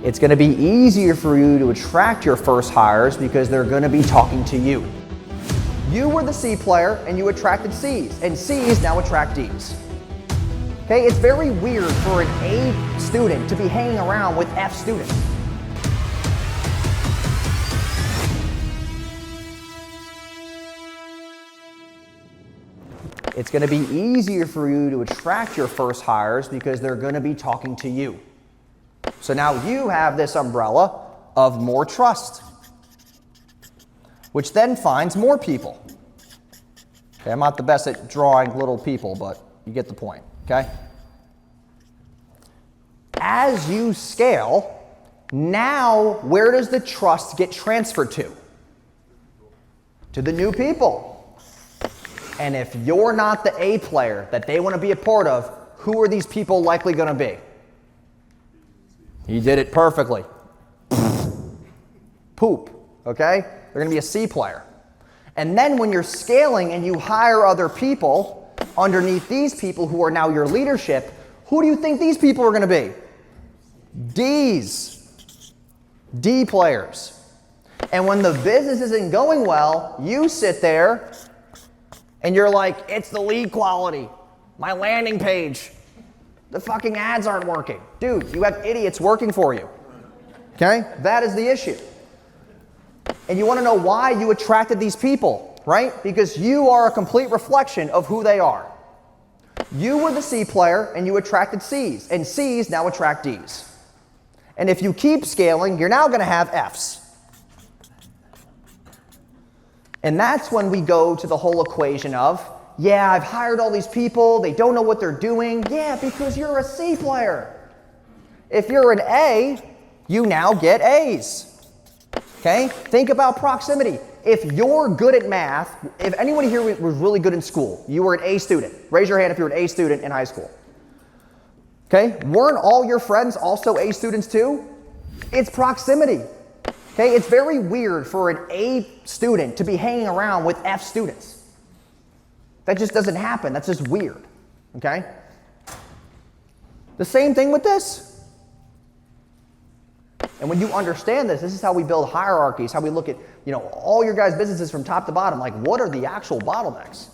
It's going to be easier for you to attract your first hires because they're going to be talking to you. You were the C player and you attracted C's, and C's now attract D's. Okay, it's very weird for an A student to be hanging around with F students. It's going to be easier for you to attract your first hires because they're going to be talking to you. So now you have this umbrella of more trust, which then finds more people. Okay, I'm not the best at drawing little people, but you get the point, okay? As you scale, now where does the trust get transferred to? To the new people. And if you're not the A player that they want to be a part of, who are these people likely going to be? You did it perfectly. Poop, okay? They're going to be a C player. And then when you're scaling and you hire other people underneath these people who are now your leadership, who do you think these people are going to be? D's. D players. And when the business isn't going well, you sit there and you're like, it's the lead quality, my landing page, the fucking ads aren't working. Dude, you have idiots working for you. Okay? That is the issue. And you want to know why you attracted these people, right? Because you are a complete reflection of who they are. You were the C player and you attracted C's, and C's now attract D's. And if you keep scaling, you're now going to have F's. And that's when we go to the whole equation of, yeah, I've hired all these people, they don't know what they're doing. Yeah, because you're a C player. If you're an A, you now get A's. Okay? Think about proximity. If you're good at math, if anyone here was really good in school, you were an A student. Raise your hand if you're an A student in high school. Okay? Weren't all your friends also A students too? It's proximity. Okay? It's very weird for an A student to be hanging around with F students. That just doesn't happen. That's just weird. Okay? The same thing with this. And when you understand this is how we build hierarchies, how we look at, all your guys' businesses from top to bottom. Like, what are the actual bottlenecks?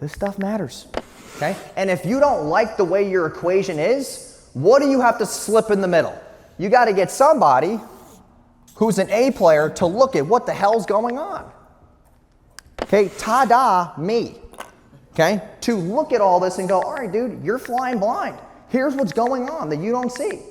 This stuff matters. Okay? And if you don't like the way your equation is, what do you have to slip in the middle? You got to get somebody who's an A player to look at what the hell's going on. Okay, ta-da, me. Okay, to look at all this and go, all right, dude, you're flying blind. Here's what's going on that you don't see.